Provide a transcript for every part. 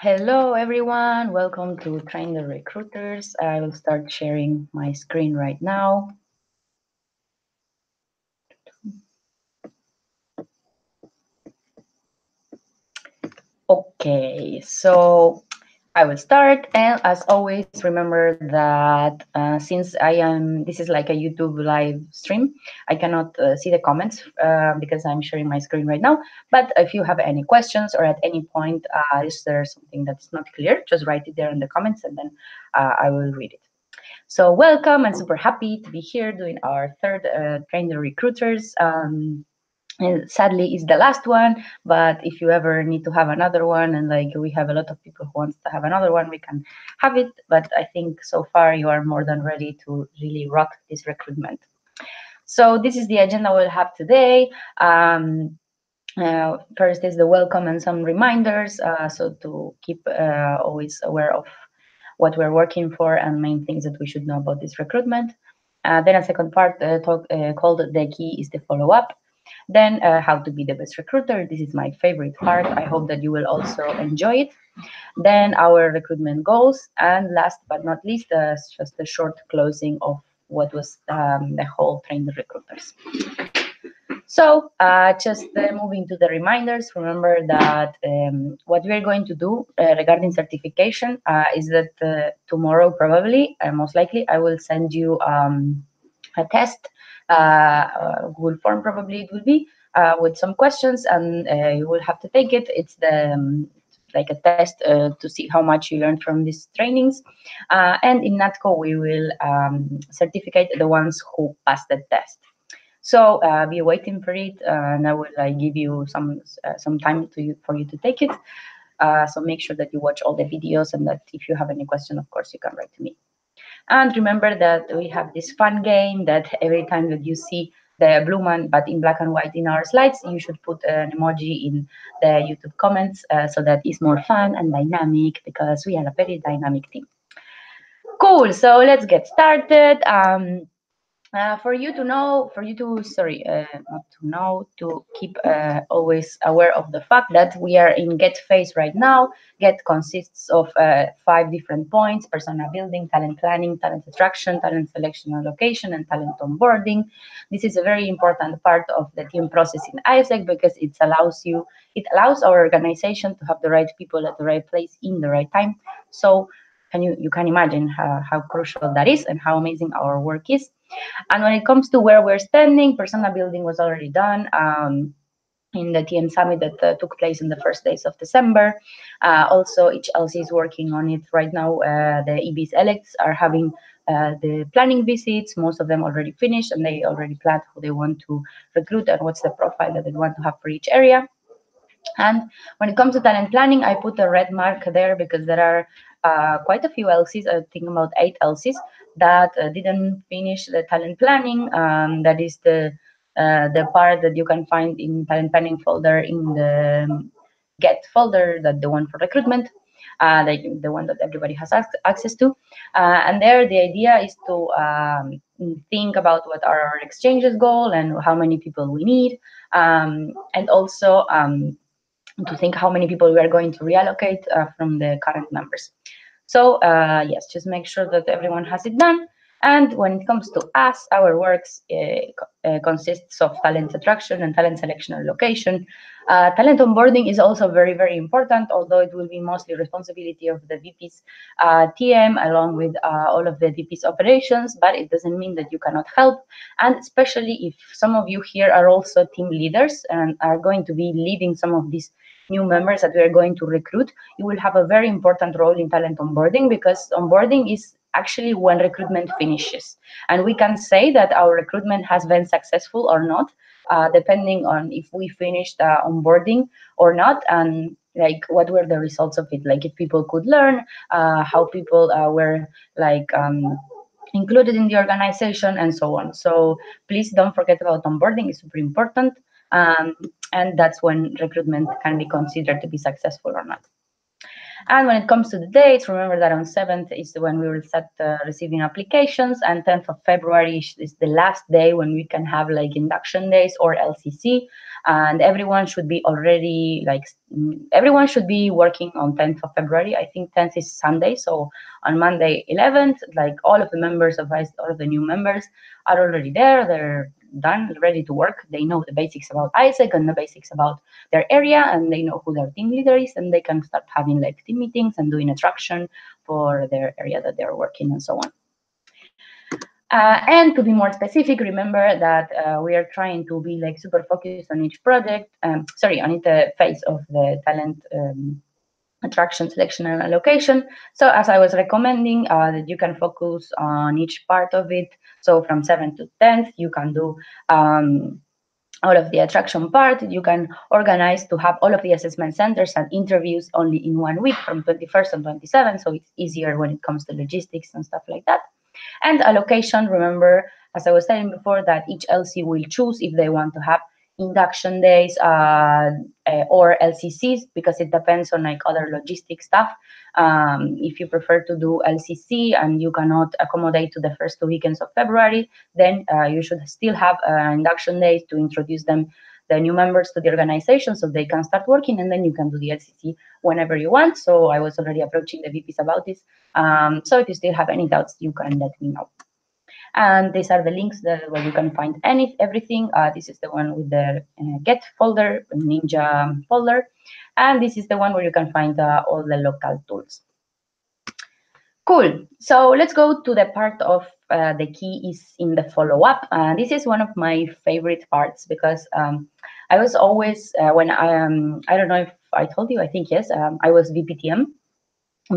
Hello, everyone. Welcome to Train the Recruiters. I will start sharing my screen right now. Okay, so I will start, and as always, remember that since this is like a YouTube live stream, I cannot see the comments because I'm sharing my screen right now. But if you have any questions or at any point is there something that's not clear, just write it there in the comments, and then I will read it. So welcome, and super happy to be here doing our third Train the Recruiters. And sadly, it's the last one, but if you ever need to have another one, and like we have a lot of people who wants to have another one, we can have it. But I think so far you are more than ready to really rock this recruitment. So this is the agenda we'll have today. First is the welcome and some reminders, so to keep always aware of what we're working for and main things that we should know about this recruitment. Then a second part called the key is the follow-up. Then how to be the best recruiter. This is my favorite part. I hope that you will also enjoy it. Then our recruitment goals. And last but not least, just a short closing of what was the whole Train the Recruiters. So just moving to the reminders, remember that what we're going to do regarding certification is that tomorrow probably, most likely, I will send you a test, Google form probably it will be, with some questions, and you will have to take it. It's the like a test to see how much you learned from these trainings. And in NATCO, we will certificate the ones who passed the test. So be waiting for it, and I will give you some time for you to take it. So make sure that you watch all the videos, and that if you have any question, of course, you can write to me. And remember that we have this fun game that every time that you see the blue man, but in black and white in our slides, you should put an emoji in the YouTube comments so that it's more fun and dynamic, because we are a very dynamic team. Cool. So let's get started. For you to know, not to know, to keep always aware of the fact that we are in GET phase right now. GET consists of 5 different points: persona building, talent planning, talent attraction, talent selection and location, and talent onboarding. This is a very important part of the team process in ISEC because it allows our organization to have the right people at the right place in the right time. So you can imagine how crucial that is and how amazing our work is. And when it comes to where we're standing, persona building was already done in the TM Summit that took place in the first days of December. Also, each LC is working on it right now. The EBs elects are having the planning visits. Most of them already finished, and they already planned who they want to recruit and what's the profile that they want to have for each area. And when it comes to talent planning, I put a red mark there because there are quite a few LCs, I think about 8 LCs, that didn't finish the talent planning. That is the part that you can find in talent planning folder in the GET folder, that the one for recruitment, like the one that everybody has access to. And there, the idea is to think about what are our exchanges goal and how many people we need, and also to think how many people we are going to reallocate from the current members. So yes, just make sure that everyone has it done. And when it comes to us, our works consists of talent attraction and talent selection and location. Talent onboarding is also very, very important, although it will be mostly responsibility of the VP's TM along with all of the VP's operations, but it doesn't mean that you cannot help. And especially if some of you here are also team leaders and are going to be leading some of these new members that we are going to recruit, you will have a very important role in talent onboarding, because onboarding is actually when recruitment finishes. And we can say that our recruitment has been successful or not, depending on if we finished onboarding or not, and like what were the results of it, like if people could learn, how people were like included in the organization, and so on. So please don't forget about onboarding. It's super important. And that's when recruitment can be considered to be successful or not. And when it comes to the dates, remember that on 7th is when we will start receiving applications, and 10th of February is the last day when we can have like induction days or LCC, and everyone should be already like everyone should be working on 10th of February. I think 10th is Sunday, so on Monday 11th, like all of the members of ICE, all of the new members are already there. They're done, ready to work. They know the basics about ISEC and the basics about their area, and they know who their team leader is, and they can start having like team meetings and doing attraction for their area that they're working and so on. And to be more specific, remember that we are trying to be like super focused on each project, on each phase of the talent attraction, selection, and allocation. So as I was recommending, that you can focus on each part of it. So from 7th to 10th, you can do all of the attraction part. You can organize to have all of the assessment centers and interviews only in 1 week from 21st and 27th. So it's easier when it comes to logistics and stuff like that. And allocation, remember, as I was saying before, that each LC will choose if they want to have induction days or LCCs, because it depends on like other logistic stuff. If you prefer to do LCC and you cannot accommodate to the first 2 weekends of February, then you should still have induction days to introduce them, the new members, to the organization so they can start working, and then you can do the LCC whenever you want. So I was already approaching the VPs about this. So if you still have any doubts, you can let me know. And these are the links where you can find everything. This is the one with the Get folder, Ninja folder, and this is the one where you can find all the local tools. Cool. So let's go to the part of the key is in the follow-up. This is one of my favorite parts, because I was always, when I don't know if I told you, I think yes, I was VPTM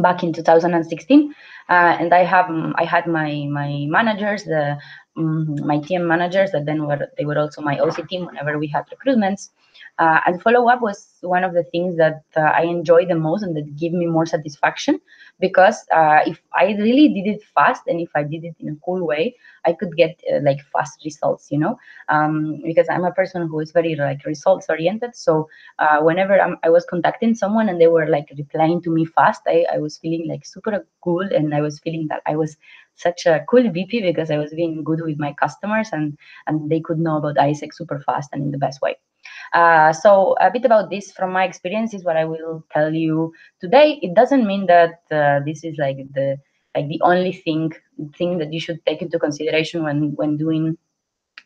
back in 2016, and I had my managers, my team managers, that then they were also my OC team whenever we had recruitments. And follow up was one of the things that I enjoy the most and that give me more satisfaction, because if I really did it fast and if I did it in a cool way, I could get like fast results, because I'm a person who is very like results oriented. So whenever I was contacting someone and they were like replying to me fast, I was feeling like super cool, and I was feeling that I was such a cool VP because I was being good with my customers, and they could know about ISEC super fast and in the best way. So a bit about this from my experience is what I will tell you today. It doesn't mean that this is like the only thing that you should take into consideration when doing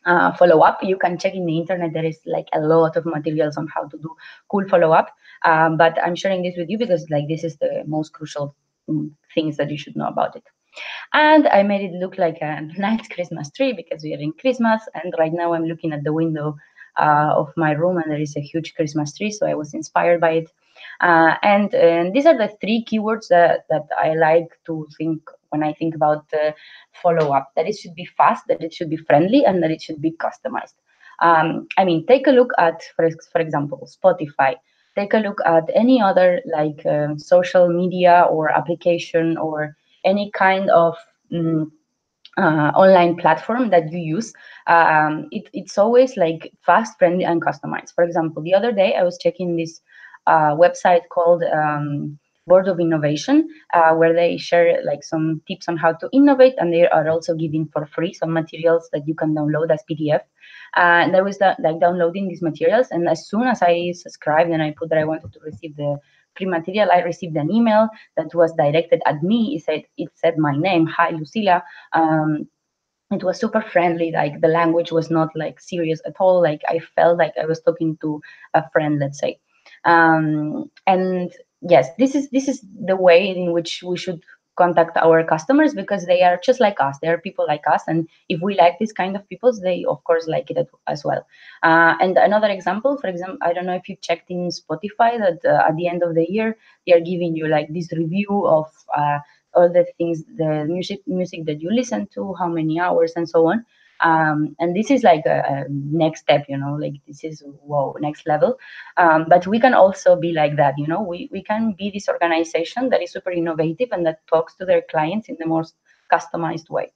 follow up. You can check in the internet. There is like a lot of materials on how to do cool follow up. But I'm sharing this with you because like this is the most crucial things that you should know about it. And I made it look like a nice Christmas tree because we are in Christmas. And right now I'm looking at the window of my room, and there is a huge Christmas tree. So I was inspired by it. And these are the 3 keywords that I like to think when I think about follow up: that it should be fast, that it should be friendly, and that it should be customized. I mean, take a look at, for example, Spotify. Take a look at any other like social media or application or any kind of online platform that you use. It's always like fast, friendly, and customized. For example, the other day I was checking this website called Board of Innovation, where they share like some tips on how to innovate, and they are also giving for free some materials that you can download as PDF. And I was like downloading these materials, and as soon as I subscribed and I put that I wanted to receive the free material, I received an email that was directed at me. It said my name, "Hi, Lucila." It was super friendly. Like the language was not like serious at all. Like I felt like I was talking to a friend, let's say. And yes, this is the way in which we should contact our customers, because they are just like us. They are people like us, and if we like this kind of people, they of course like it as well. And another example, for example, I don't know if you checked in Spotify that at the end of the year they are giving you like this review of all the things, the music that you listen to, how many hours, and so on. And this is like a next step, like this is whoa, next level. But we can also be like that, we can be this organization that is super innovative and that talks to their clients in the most customized way.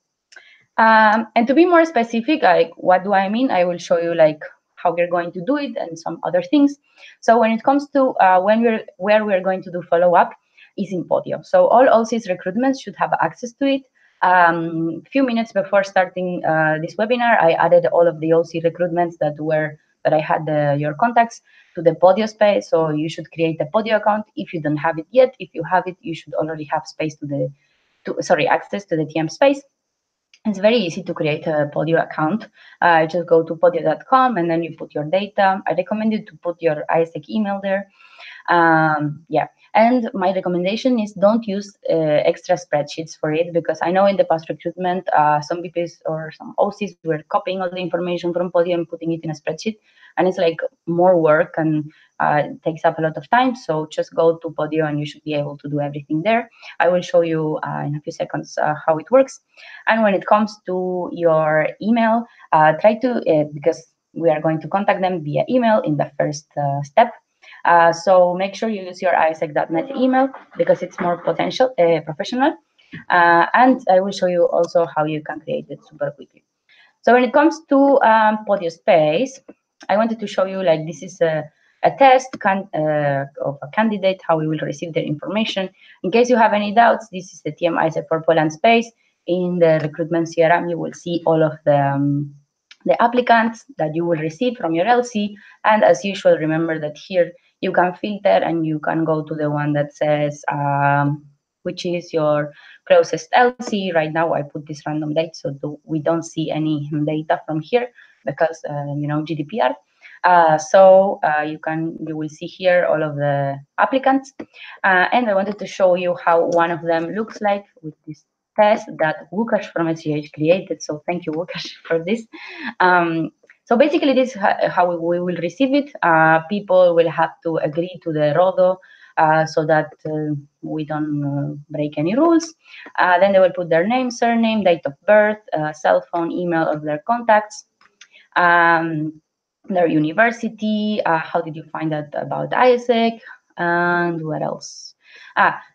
And to be more specific, like what do I mean? I will show you like how we're going to do it and some other things. So when it comes to where we're going to do follow up, is in Podio. So all OSIS recruitments should have access to it. Few minutes before starting this webinar, I added all of the OC recruitments that I had your contacts to the Podio space. So you should create a Podio account if you don't have it yet. If you have it, you should already have space access to the TM space. It's very easy to create a Podio account. Just go to podio.com and then you put your data. I recommend you to put your ISEC email there. Yeah, and my recommendation is don't use extra spreadsheets for it, because I know in the past recruitment, some VPs or some OCs were copying all the information from Podio and putting it in a spreadsheet, and it's like more work and it takes up a lot of time. So just go to Podio and you should be able to do everything there. I will show you in a few seconds how it works. And when it comes to your email, try to, because we are going to contact them via email in the first step. So make sure you use your isec.net email because it's more professional. And I will show you also how you can create it super quickly. So when it comes to Podio Space, I wanted to show you, like, this is a test of a candidate, how we will receive their information. In case you have any doubts, this is the TM ISEC for Poland space. In the recruitment CRM, you will see all of the applicants that you will receive from your LC. And as usual, remember that here you can filter and you can go to the one that says which is your closest LC. Right now, I put this random date, so we don't see any data from here because GDPR. So you will see here all of the applicants, and I wanted to show you how one of them looks like with this test that Łukasz from SGH created. So thank you, Łukasz, for this. So basically, this is how we will receive it. People will have to agree to the RODO so that we don't break any rules. Then they will put their name, surname, date of birth, cell phone, email of their contacts, their university, how did you find out about ISEC, and what else?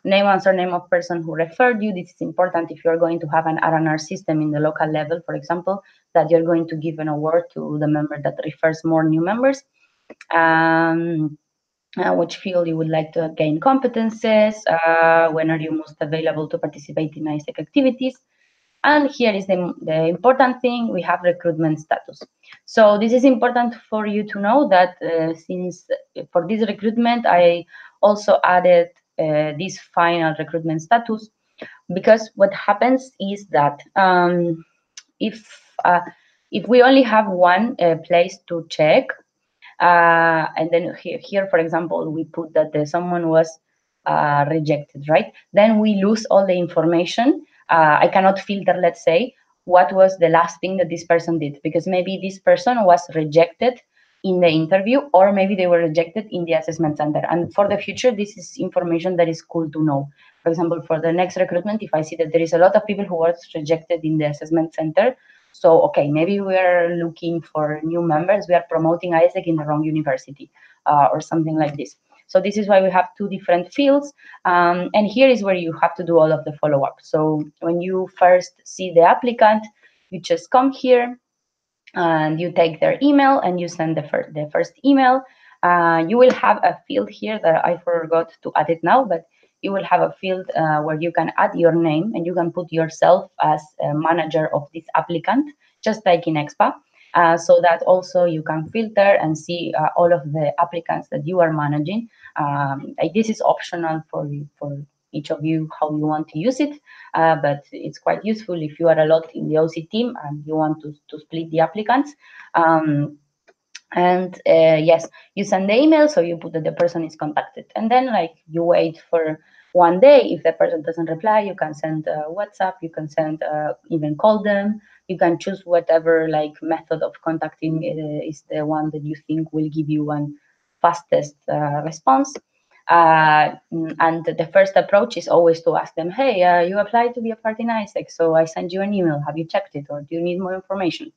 Name and surname of person who referred you. This is important if you're going to have an R&R system in the local level, for example, that you're going to give an award to the member that refers more new members. Which field you would like to gain competences, when are you most available to participate in ISEC activities. And here is the important thing, we have recruitment status. So this is important for you to know that since for this recruitment, I also added this final recruitment status, because what happens is that if we only have one place to check, and then here, for example, we put that someone was rejected, right? Then we lose all the information. I cannot filter, let's say, what was the last thing that this person did, because maybe this person was rejected in the interview, or maybe they were rejected in the assessment center. And for the future, this is information that is cool to know. For example, for the next recruitment, if I see that there is a lot of people who was rejected in the assessment center, so, okay, maybe we are looking for new members, we are promoting ISEC in the wrong university, or something like this. So this is why we have two different fields. And here is where you have to do all of the follow-up. So when you first see the applicant, you just come here and you take their email and you send the first email. You will have a field here that I forgot to add it now, but you will have a field where you can add your name and you can put yourself as a manager of this applicant, just like in EXPA, so that also you can filter and see all of the applicants that you are managing. This is optional for each of you, how you want to use it, but it's quite useful if you are a lot in the OC team and you want to split the applicants. Yes, you send the email, so you put that the person is contacted, and then like you wait for one day. If the person doesn't reply, you can send WhatsApp, you can send even call them, you can choose whatever like method of contacting is the one that you think will give you one fastest response. And the first approach is always to ask them, hey, you applied to be a part in ISEC, so I sent you an email, have you checked it, or do you need more information?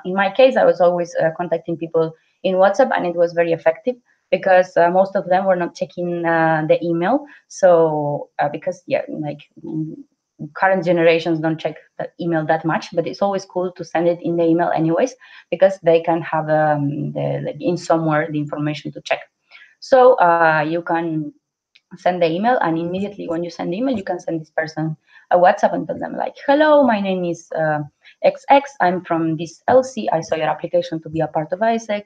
In my case, I was always contacting people in WhatsApp, and it was very effective because most of them were not checking the email. So because current generations don't check the email that much, but it's always cool to send it in the email anyways, because they can have in somewhere the information to check. So you can send the email, and immediately when you send the email, you can send this person a WhatsApp and tell them like, hello, my name is XX, I'm from this LC, I saw your application to be a part of ISEC,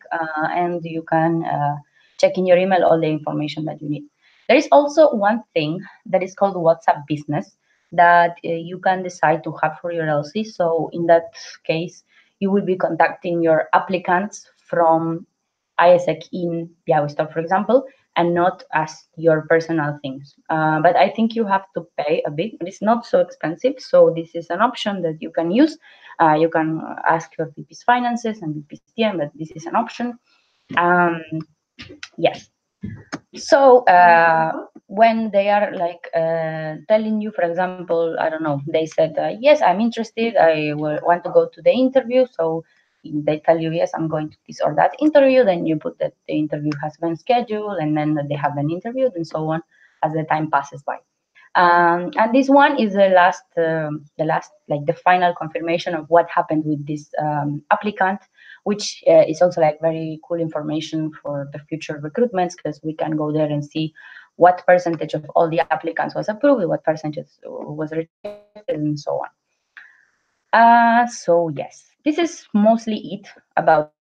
and you can check in your email all the information that you need. There is also one thing that is called WhatsApp Business that you can decide to have for your LC. So in that case, you will be contacting your applicants from ISEC in Białystok, for example, and not as your personal things. But I think you have to pay a bit. It's not so expensive, so this is an option that you can use. You can ask your VP's finances and VP's TM, but this is an option. Um, yes. So when they are like telling you, for example, I don't know, they said, yes, I'm interested, I will want to go to the interview. So they tell you, yes, I'm going to this or that interview. Then you put that the interview has been scheduled, and then they have been interviewed, and so on as the time passes by. And this one is the last, like the final confirmation of what happened with this applicant, which is also like very cool information for the future recruitments, because we can go there and see what percentage of all the applicants was approved, what percentage was rejected, and so on. So yes, this is mostly it about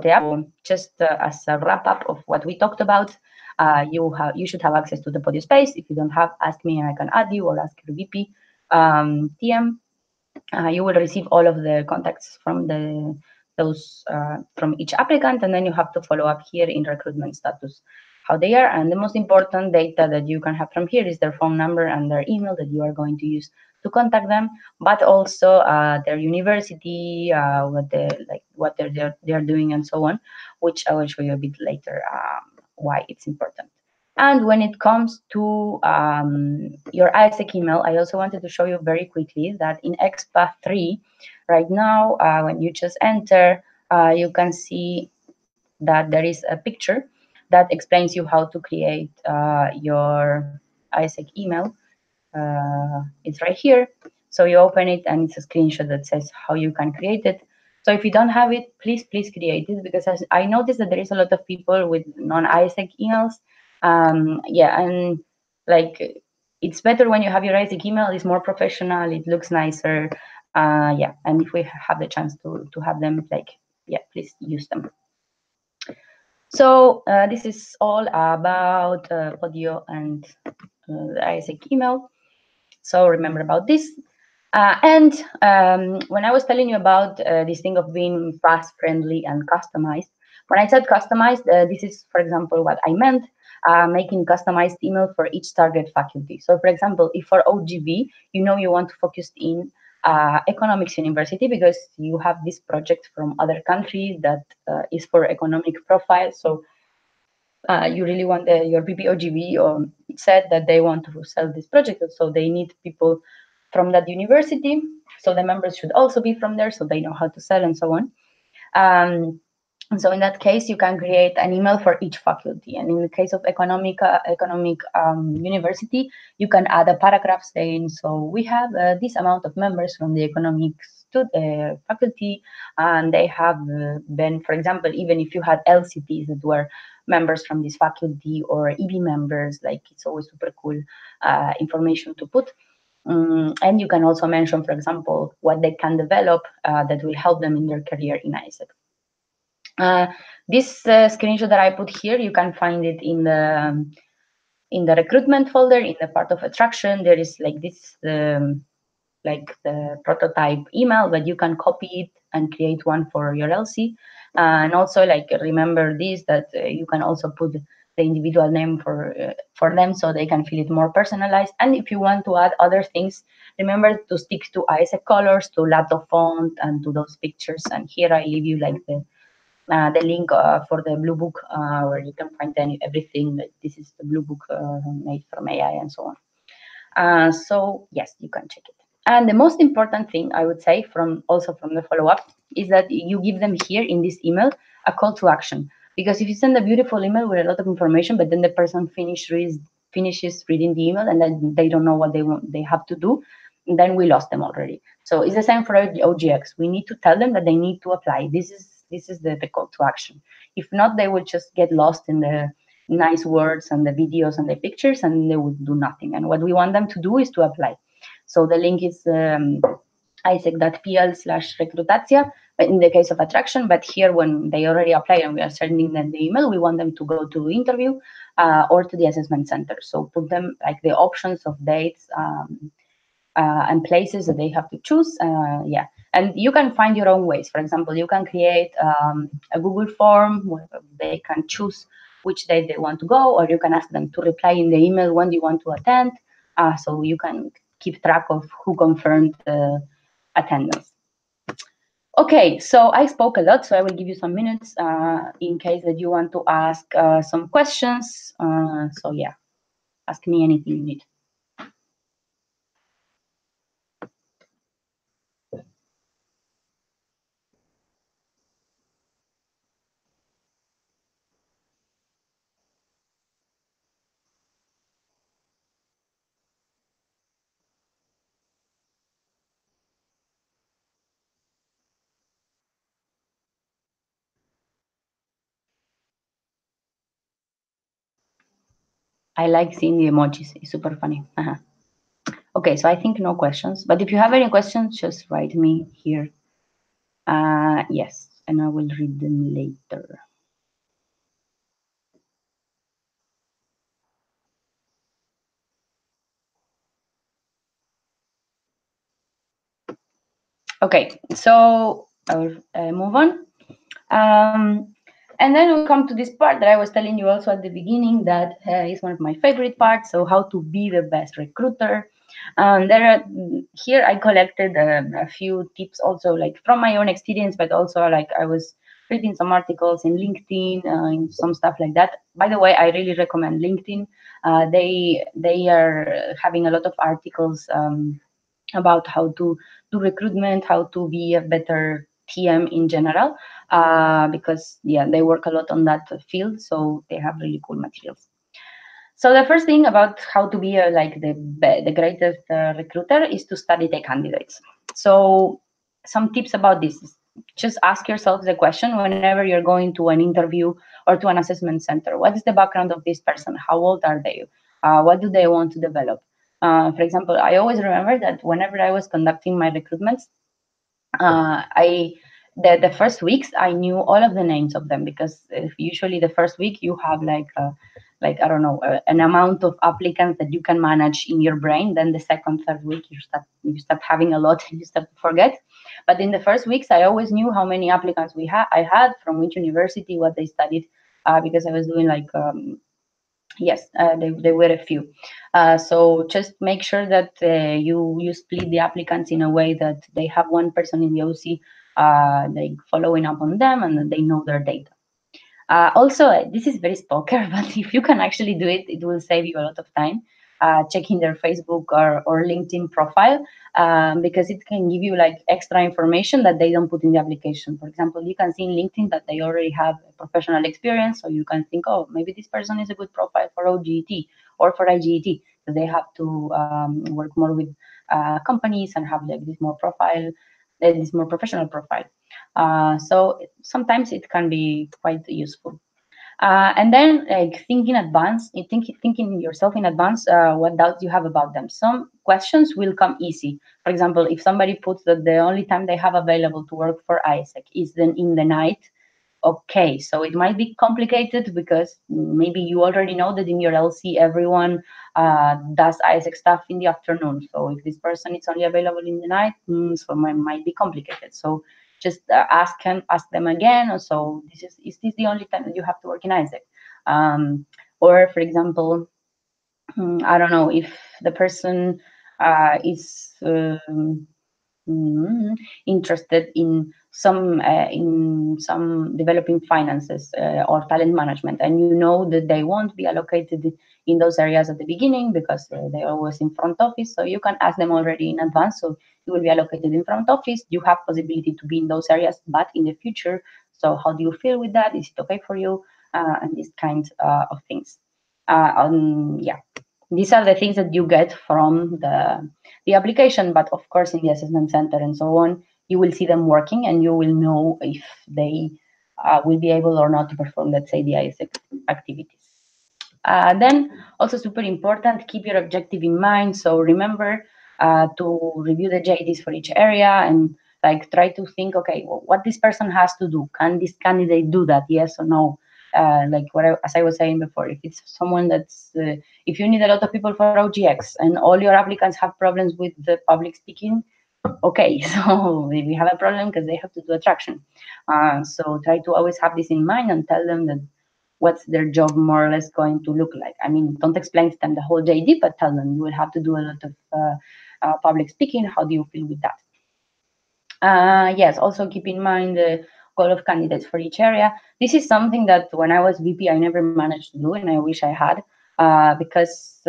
the app. So just as a wrap up of what we talked about, you should have access to the Podio space. If you don't have, ask me and I can add you, or ask your VP TM. You will receive all of the contacts from those from each applicant, and then you have to follow up here in recruitment status how they are. And the most important data that you can have from here is their phone number and their email that you are going to use to contact them, but also their university, what they're doing, and so on, which I will show you a bit later why it's important. And when it comes to your ISEC email, I also wanted to show you very quickly that in XPath 3, right now, when you just enter, you can see that there is a picture that explains you how to create your ISEC email. It's right here. So you open it, and it's a screenshot that says how you can create it. So if you don't have it, please create it, because as I noticed that there is a lot of people with non-ISEC emails. Yeah, and like it's better when you have your ISEC email. It's more professional. It looks nicer. Yeah, and if we have the chance to have them, like, yeah, please use them. So this is all about Podio and the ISEC email. So remember about this. And when I was telling you about this thing of being fast, friendly, and customized, when I said customized, this is, for example, what I meant, making customized email for each target faculty. So, for example, if for OGB, you know you want to focus in economics university because you have this project from other countries that is for economic profile. So you really want your BPOGB said that they want to sell this project, so they need people from that university. So the members should also be from there, so they know how to sell and so on. And so in that case, you can create an email for each faculty. And in the case of economic university, you can add a paragraph saying, so we have this amount of members from the economics faculty, and they have been, for example, even if you had LCTs that were members from this faculty, or EB members, like it's always super cool information to put. And you can also mention, for example, what they can develop that will help them in their career in ISEC. This screenshot that I put here, you can find it in the recruitment folder, in the part of attraction. There is like this, like the prototype email, but you can copy it and create one for your LC. And also, like, remember this, that you can also put the individual name for them, so they can feel it more personalized. And if you want to add other things, remember to stick to ISEC colors, to Lato font, and to those pictures. And here I leave you like the link for the blue book where you can find everything. Like, this is the blue book made from AI and so on. So yes, you can check it. And the most important thing I would say from the follow-up is that you give them here in this email a call to action. Because if you send a beautiful email with a lot of information, but then the person finishes reading the email and then they don't know what they have to do, then we lost them already. So it's the same for OGX. We need to tell them that they need to apply. This is the call to action. If not, they will just get lost in the nice words and the videos and the pictures, and they would do nothing. And what we want them to do is to apply. So the link is isaac.pl/recrutatia in the case of attraction, but here when they already apply and we are sending them the email, we want them to go to interview or to the assessment center. So put them like the options of dates and places that they have to choose. Yeah, and you can find your own ways. For example, you can create a Google form where they can choose which date they want to go, or you can ask them to reply in the email when you want to attend. So you can keep track of who confirmed attendance. Okay, so I spoke a lot, so I will give you some minutes in case that you want to ask some questions. So yeah, ask me anything you need. I like seeing the emojis. It's super funny. Okay, so I think no questions. But if you have any questions, just write me here. Yes, and I will read them later. Okay, so I will move on. And then we come to this part that I was telling you also at the beginning that is one of my favorite parts. So how to be the best recruiter. Here I collected a few tips also like from my own experience, but also like I was reading some articles in LinkedIn and some stuff like that. By the way, I really recommend LinkedIn. They are having a lot of articles about how to do recruitment, how to be a better TM in general, because yeah, they work a lot on that field, so they have really cool materials. So the first thing about how to be like the greatest recruiter is to study the candidates. So some tips about this is just ask yourself the question whenever you're going to an interview or to an assessment center. What is the background of this person? How old are they? What do they want to develop? For example, I always remember that whenever I was conducting my recruitments, I the first weeks I knew all of the names of them because usually the first week you have like I don't know an amount of applicants that you can manage in your brain. Then the second third week you start having a lot and you start to forget. But in the first weeks I always knew how many applicants I had from which university, what they studied, because I was doing like yes, they were a few. So just make sure that you split the applicants in a way that they have one person in the OC like following up on them and they know their data. Also, this is very stalker, but if you can actually do it, it will save you a lot of time. Checking their Facebook or LinkedIn profile, because it can give you like extra information that they don't put in the application. For example, you can see in LinkedIn that they already have professional experience, so you can think, oh, maybe this person is a good profile for OGET or for IGET, because they have to work more with companies and have like this more professional profile. So sometimes it can be quite useful. And then like think in advance, thinking yourself in advance what doubts you have about them. Some questions will come easy. For example, if somebody puts that the only time they have available to work for ISEC is then in the night, okay, so it might be complicated because maybe you already know that in your LC everyone does ISEC stuff in the afternoon. So if this person is only available in the night, so it might be complicated. So just ask them again. So is this the only time that you have to work in ISEC? Or for example, I don't know if the person is interested in some developing finances or talent management, and you know that they won't be allocated in those areas at the beginning because they're always in front office. So you can ask them already in advance. So you will be allocated in front office. You have possibility to be in those areas, but in the future. So how do you feel with that? Is it okay for you? And these kinds of things. Yeah, these are the things that you get from the application, but of course in the assessment center and so on, you will see them working and you will know if they will be able or not to perform, let's say, the ISEC activities. Then also super important, keep your objective in mind. So remember to review the JDs for each area and like try to think, okay, well, what this person has to do. Can this candidate do that? Yes or no? Like as I was saying before, if it's someone that's, if you need a lot of people for OGX and all your applicants have problems with the public speaking, okay, so we have a problem because they have to do attraction. So try to always have this in mind and tell them that what's their job more or less going to look like. I mean, don't explain to them the whole JD, but tell them you will have to do a lot of public speaking. How do you feel with that? Yes, also keep in mind the goal of candidates for each area. This is something that when I was VP, I never managed to do, and I wish I had. Because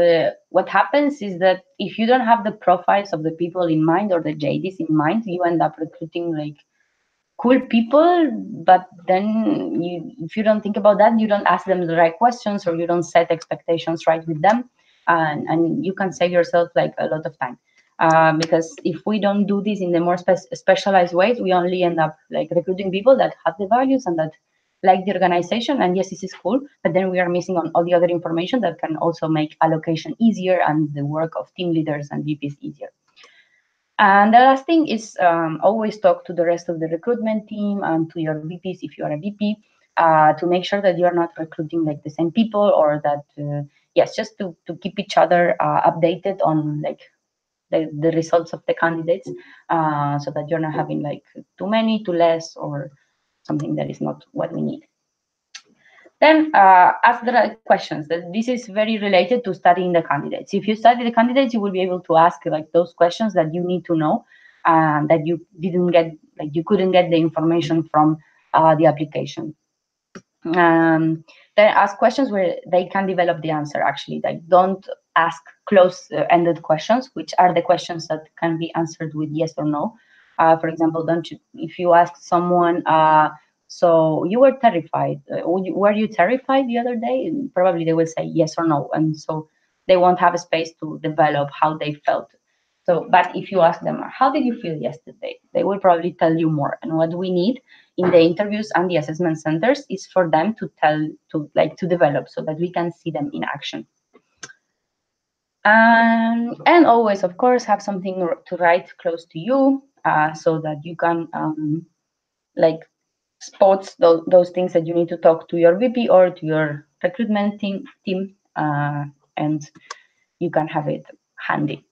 what happens is that if you don't have the profiles of the people in mind or the JDs in mind, you end up recruiting like cool people, but then if you don't think about that, you don't ask them the right questions or you don't set expectations right with them, and you can save yourself like a lot of time. Because if we don't do this in the more specialized ways, we only end up like recruiting people that have the values and that like the organization, and yes, this is cool, but then we are missing on all the other information that can also make allocation easier and the work of team leaders and VPs easier. And the last thing is always talk to the rest of the recruitment team and to your VPs if you are a VP, to make sure that you are not recruiting like the same people, or that yes, just to keep each other updated on like the results of the candidates, so that you're not having like too many, too less, or something that is not what we need. Then ask the right questions. This is very related to studying the candidates. If you study the candidates, you will be able to ask like those questions that you need to know, that you didn't get, like you couldn't get the information from the application. Then ask questions where they can develop the answer. Actually, like don't ask close-ended questions, which are the questions that can be answered with yes or no. For example, don't you, if you ask someone, so you were terrified, were you terrified the other day? And probably they will say yes or no, and so they won't have a space to develop how they felt. So, but if you ask them, how did you feel yesterday? They will probably tell you more. And what we need in the interviews and the assessment centers is for them to to develop, so that we can see them in action. And always, of course, have something to write close to you, so that you can like spot those things that you need to talk to your VP or to your recruitment team, and you can have it handy.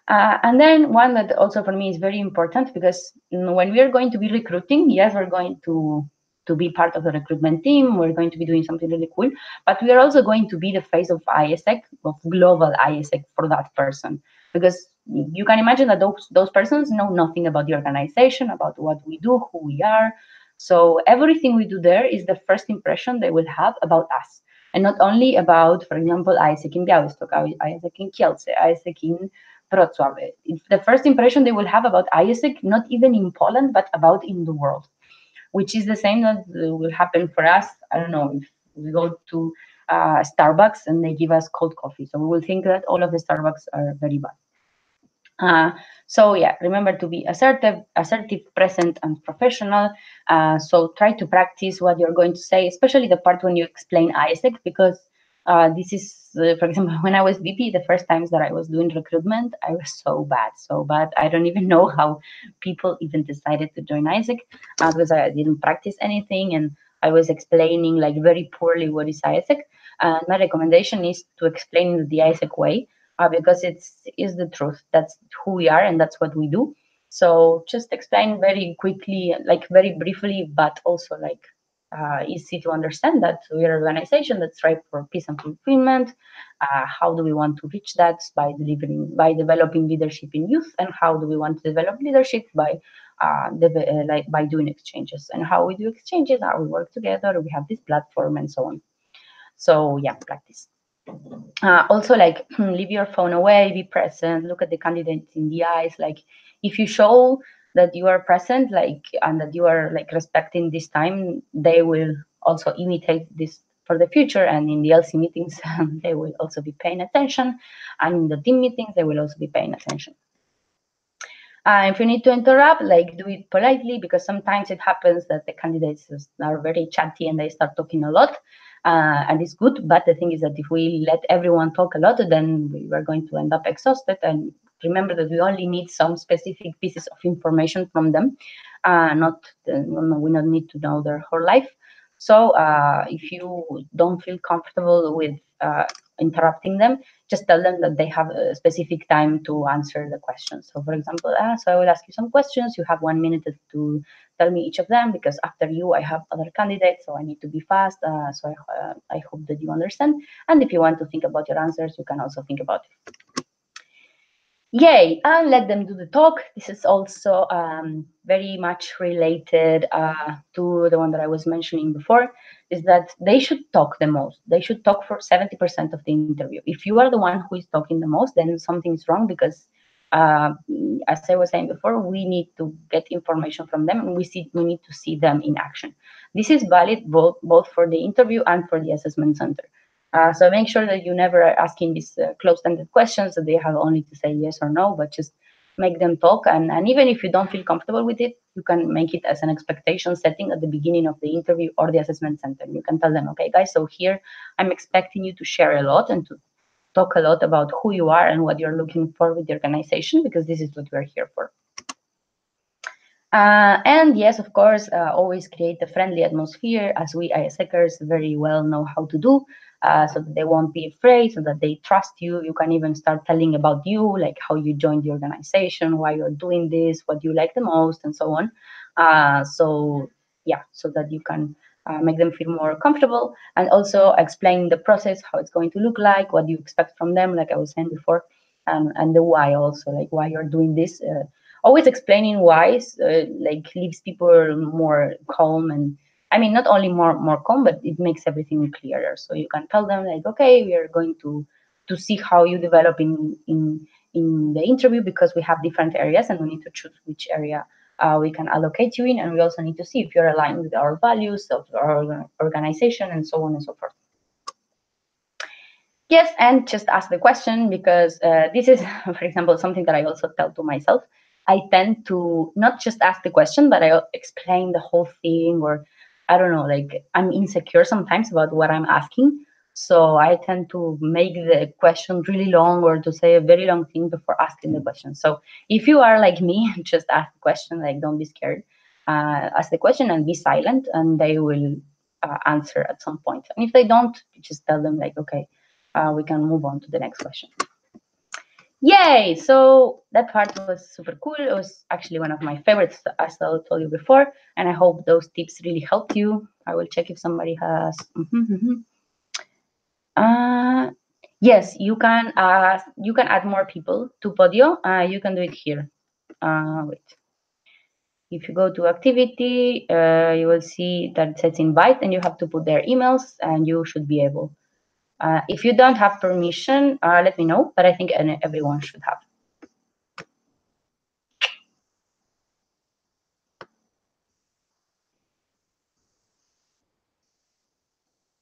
And then one that also for me is very important, because when we are going to be recruiting, yes, we're going to be part of the recruitment team, we're going to be doing something really cool, but we are also going to be the face of ISEC, of global ISEC for that person. Because you can imagine that those persons know nothing about the organization, about what we do, who we are. So everything we do there is the first impression they will have about us. And not only about, for example, ISEC in Białystok, ISEC in Kielce, ISEC in Wrocław. It's the first impression they will have about ISEC, not even in Poland, but about in the world, which is the same that will happen for us. I don't know, if we go to Starbucks and they give us cold coffee. So we will think that all of the Starbucks are very bad. So yeah, remember to be assertive, present, and professional. So try to practice what you're going to say, especially the part when you explain ISEC, because this is, for example, when I was VP, the first times that I was doing recruitment, I was so bad. I don't even know how people even decided to join ISEC, because I didn't practice anything and I was explaining like very poorly what is ISEC. My recommendation is to explain the ISEC way, because is the truth. That's who we are and that's what we do. So just explain very quickly, like very briefly, but also like easy to understand that we're an organization that strives for peace and fulfillment. How do we want to reach that? By developing leadership in youth. And how do we want to develop leadership? By by doing exchanges. And how we do exchanges, how we work together, we have this platform and so on. So yeah, practice. Also, like, leave your phone away, be present, look at the candidates in the eyes. Like, if you show that you are present, like, and that you are like respecting this time, they will also imitate this for the future. And in the LC meetings, they will also be paying attention, and in the team meetings, they will also be paying attention. If you need to interrupt, like, do it politely, because sometimes it happens that the candidates are very chatty and they start talking a lot. and it's good. But the thing is that if we let everyone talk a lot, then we are going to end up exhausted. And remember that we only need some specific pieces of information from them, not we don't need to know their whole life. So if you don't feel comfortable with interrupting them, just tell them that they have a specific time to answer the questions. So for example, so I will ask you some questions. You have 1 minute to tell me each of them, because after you, I have other candidates, so I need to be fast. So I hope that you understand. And if you want to think about your answers, you can also think about it. Yay, and let them do the talk. This is also very much related to the one that I was mentioning before, is that they should talk the most. They should talk for 70% of the interview. If you are the one who is talking the most, then something's wrong, because as I was saying before, we need to get information from them, and we need to see them in action. This is valid both for the interview and for the assessment center. So make sure that you never are asking these closed-ended questions that they have only to say yes or no, but just make them talk. And even if you don't feel comfortable with it, you can make it as an expectation setting at the beginning of the interview or the assessment center. You can tell them, okay, guys, so here I'm expecting you to share a lot and to talk a lot about who you are and what you're looking for with the organization, because this is what we're here for. And yes, of course, always create a friendly atmosphere, as we ISECers very well know how to do, so that they won't be afraid, so that they trust you. You can even start telling about you, like how you joined the organization, why you're doing this, what you like the most, and so on. So yeah, so that you can make them feel more comfortable, and also explain the process, how it's going to look like, what you expect from them, like I was saying before, and the why also, like why you're doing this. Always explaining why like leaves people more calm, and I mean not only more calm, but it makes everything clearer. So you can tell them like, okay, we are going to see how you develop in the interview, because we have different areas and we need to choose which area we can allocate you in, and we also need to see if you're aligned with our values of our organization, and so on and so forth. Yes, and just ask the question, because this is, for example, something that I also tell to myself. I tend to not just ask the question, but I explain the whole thing, or I don't know, like I'm insecure sometimes about what I'm asking. So I tend to make the question really long, or to say a very long thing before asking the question. So if you are like me, just ask the question, like don't be scared. Ask the question and be silent, and they will answer at some point. And if they don't, just tell them like, okay, we can move on to the next question. Yay! So that part was super cool. It was actually one of my favorites, as I told you before, and I hope those tips really helped you. I will check if somebody has. Yes, you can add more people to Podio. You can do it here. Wait. If you go to activity, you will see that it says invite, and you have to put their emails, and you should be able. If you don't have permission, let me know, but I think everyone should have.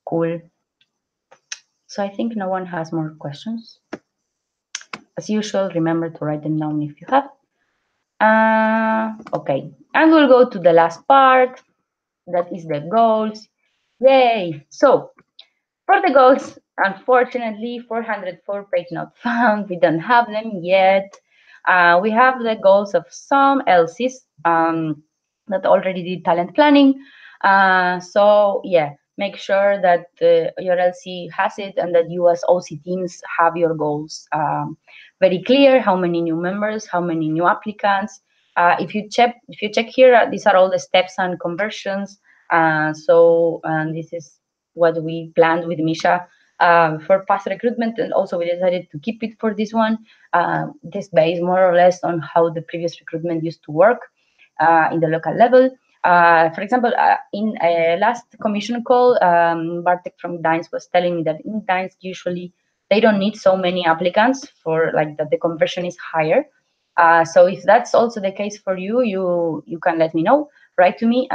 Cool. So I think no one has more questions. As usual, remember to write them down if you have. Okay, and we'll go to the last part. That is the goals. Yay! So for the goals, unfortunately, 404 page not found. We don't have them yet. We have the goals of some LCs that already did talent planning. So yeah, make sure that your LC has it, and that you as OC teams have your goals very clear. How many new members? How many new applicants? If you check here, these are all the steps and conversions. So this is what we planned with Misha for past recruitment, and also we decided to keep it for this one. This based more or less on how the previous recruitment used to work in the local level. For example, in a last commission call, Bartek from Gdańsk was telling me that in Gdańsk usually they don't need so many applicants for like that the conversion is higher. So if that's also the case for you, you can let me know. Write to me.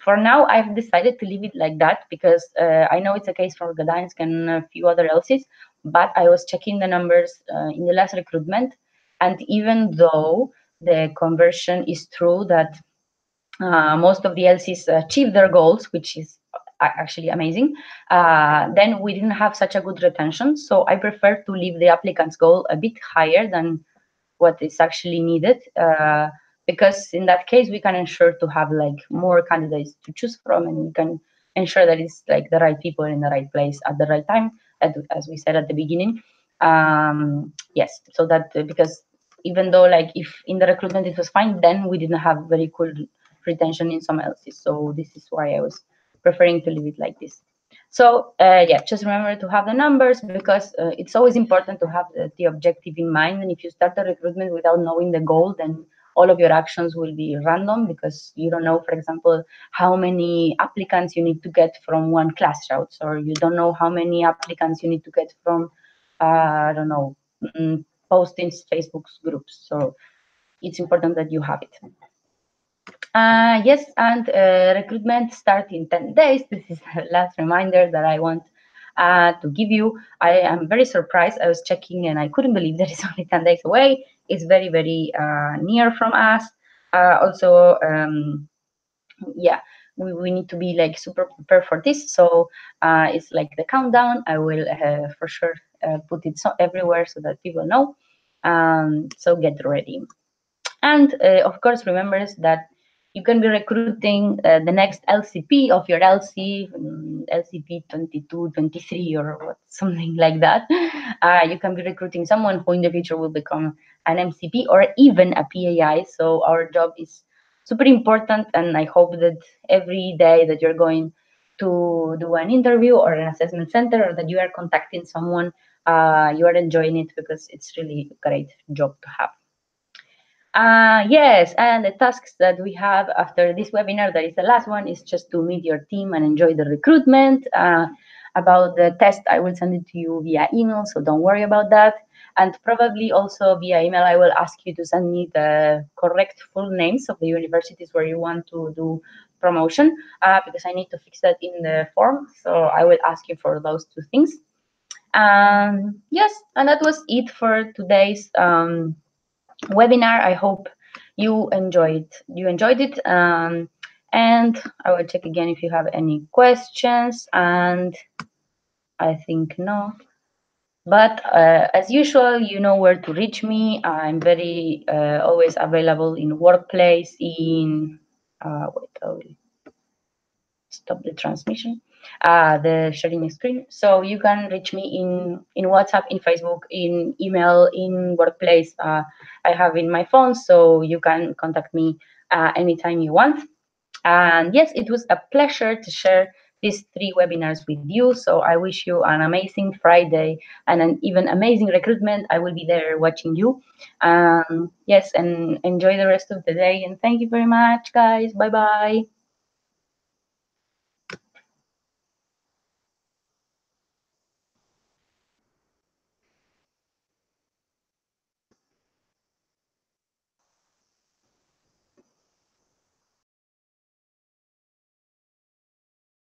For now, I've decided to leave it like that, because I know it's a case for Gdańsk and a few other LCs, but I was checking the numbers in the last recruitment, and even though the conversion is true that most of the LCs achieve their goals, which is actually amazing, then we didn't have such a good retention. So I prefer to leave the applicants goal a bit higher than what is actually needed, because in that case we can ensure to have like more candidates to choose from, and we can ensure that it's like the right people in the right place at the right time, as we said at the beginning. Yes, so that because even though like if in the recruitment it was fine, then we didn't have very cool retention in some else. So this is why I was preferring to leave it like this. So yeah, just remember to have the numbers, because it's always important to have the objective in mind. And if you start the recruitment without knowing the goal, then all of your actions will be random, because you don't know, for example, how many applicants you need to get from one class routes, or you don't know how many applicants you need to get from, I don't know, postings, Facebook's groups. So it's important that you have it. Yes, and recruitment start in 10 days. This is the last reminder that I want to give you. I am very surprised. I was checking and I couldn't believe that it's only 10 days away. It's very, very near from us. Also, yeah, we need to be like super prepared for this. So it's like the countdown. I will for sure put it everywhere so that people know. So get ready. And of course, remember that you can be recruiting the next LCP of your LC, LCP 22, 23, or what, something like that. You can be recruiting someone who in the future will become an MCP or even a PAI. So our job is super important. And I hope that every day that you're going to do an interview or an assessment center, or that you are contacting someone, you are enjoying it, because it's really a great job to have. Yes, and the tasks that we have after this webinar, that is the last one, is just to meet your team and enjoy the recruitment. About the test, I will send it to you via email, so don't worry about that. And probably also via email, I will ask you to send me the correct full names of the universities where you want to do promotion, because I need to fix that in the form. So I will ask you for those two things. Yes, and that was it for today's webinar. I hope you enjoyed it, and I will check again if you have any questions, and I think no. But as usual, you know where to reach me. I'm very always available in Workplace, in wait, I will stop the transmission, the sharing screen. So you can reach me in WhatsApp, in Facebook, in email, in Workplace. I have in my phone, so you can contact me anytime you want. And yes, it was a pleasure to share these 3 webinars with you. So I wish you an amazing Friday and an even amazing recruitment. I will be there watching you. Yes, and enjoy the rest of the day. And thank you very much, guys. Bye-bye.